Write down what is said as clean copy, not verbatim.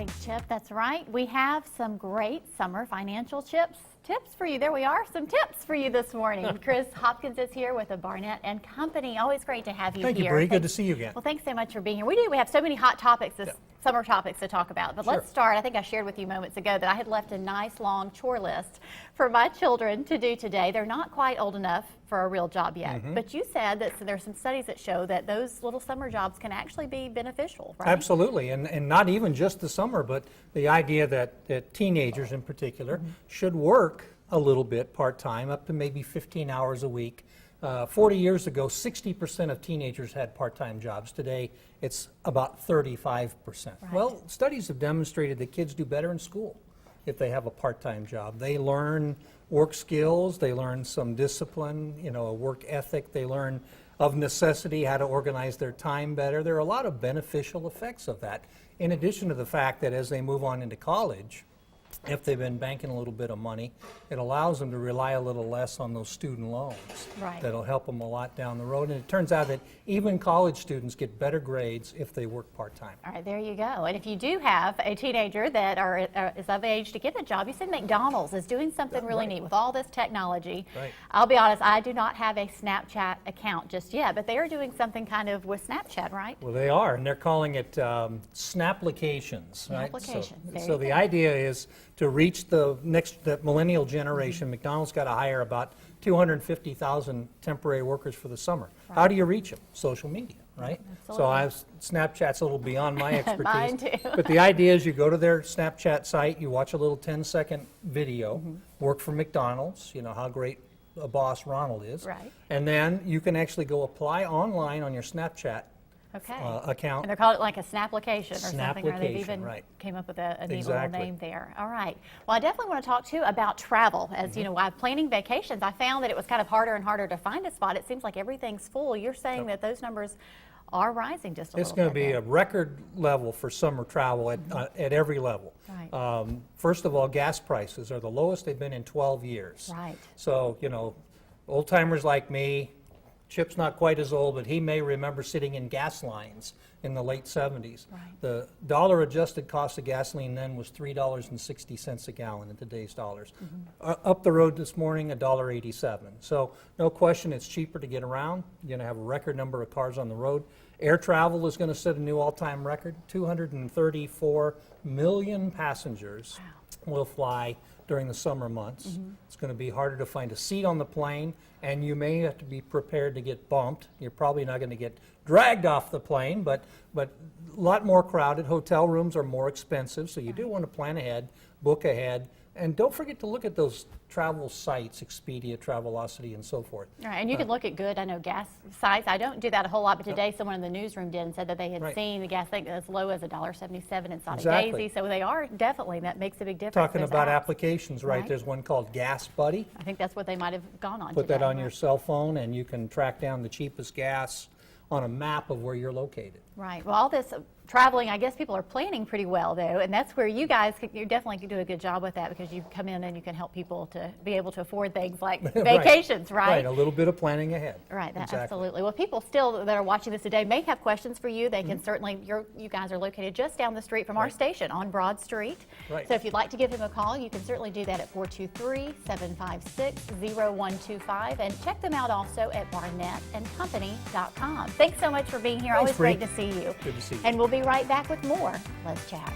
Hey, Chip, that's right. We have some great summer financial tips for you. There we are, some tips for you this morning. Chris Hopkins is here with the Barnett and Company. Always great to have you here. Thank you, Bree. Good to see you again. Well, thanks so much for being here. We have so many hot topics summer topics to talk about. But let's start. I think I shared with you moments ago that I had left a nice long chore list for my children to do today. They're not quite old enough for a real job yet. But you said that there's some studies that show that those little summer jobs can actually be beneficial, right? Absolutely. And not even just the summer, but the idea that teenagers in particular should work a little bit part-time, up to maybe 15 hours a week. 40 years ago, 60% of teenagers had part-time jobs. Today, it's about 35%. Right. Well, studies have demonstrated that kids do better in school if they have a part-time job. They learn work skills, they learn some discipline, a work ethic, they learn of necessity how to organize their time better. There are a lot of beneficial effects of that, in addition to the fact that as they move on into college, if they've been banking a little bit of money, it allows them to rely a little less on those student loans. Right. That'll help them a lot down the road. And it turns out that even college students get better grades if they work part-time. All right, there you go. And if you do have a teenager that is of age to get a job, you said McDonald's is doing something really neat with all this technology. Right. I'll be honest, I do not have a Snapchat account just yet, but they are doing something kind of with Snapchat, right? Well, they are, and they're calling it Snaplications. Right? Snaplications. So the idea is to reach the millennial generation. McDonald's got to hire about 250,000 temporary workers for the summer. Right. How do you reach them? Social media, right? Absolutely. So Snapchat's a little beyond my expertise. Mine too. But the idea is you go to their Snapchat site, you watch a little 10-second video, work for McDonald's, how great a boss Ronald is. Right. And then you can actually go apply online on your Snapchat account. And they're called it like a Snaplication or something, or they've Snaplication, even right. came up with a neat Exactly. little name there. All right. Well, I definitely want to talk too about travel. As you know, while planning vacations, I found that it was kind of harder and harder to find a spot. It seems like everything's full. You're saying that those numbers are rising just a little bit. It's going to be a record level for summer travel at every level. Right. First of all, gas prices are the lowest they've been in 12 years. Right. So, old timers like me, Chip's not quite as old, but he may remember sitting in gas lines in the late 70s. Right. The dollar-adjusted cost of gasoline then was $3.60 a gallon in today's dollars. Up the road this morning, $1.87. So no question it's cheaper to get around. You're going to have a record number of cars on the road. Air travel is going to set a new all-time record. 234 million passengers will fly during the summer months. It's going to be harder to find a seat on the plane, and you may have to be prepared to get bumped. You're probably not going to get dragged off the plane, but a lot more crowded. Hotel rooms are more expensive, so you do want to plan ahead, book ahead, and don't forget to look at those travel sites, Expedia, Travelocity, and so forth. All right, and you can look at good, gas sites. I don't do that a whole lot, but today someone in the newsroom did and said that they had seen the gas thing as low as $1.77 in Sonic Daisy. So they are definitely, that makes a big difference. Talking about applications, right? There's one called Gas Buddy. I think that's what they might have gone on Put that on your cell phone, and you can track down the cheapest gas on a map of where you're located. Right. Well, all this traveling, I guess people are planning pretty well, though, and that's where you guys, you definitely can do a good job with that, because you come in and you can help people to be able to afford things like vacations, right? Right, a little bit of planning ahead. Right, absolutely. Well, people still that are watching this today may have questions for you. They can certainly, you guys are located just down the street from our station on Broad Street. Right. So if you'd like to give him a call, you can certainly do that at 423-756-0125, and check them out also at barnettandcompany.com. Thanks so much for being here. Always great to see you. Good to see you. And we'll be right back with more Let's Chat.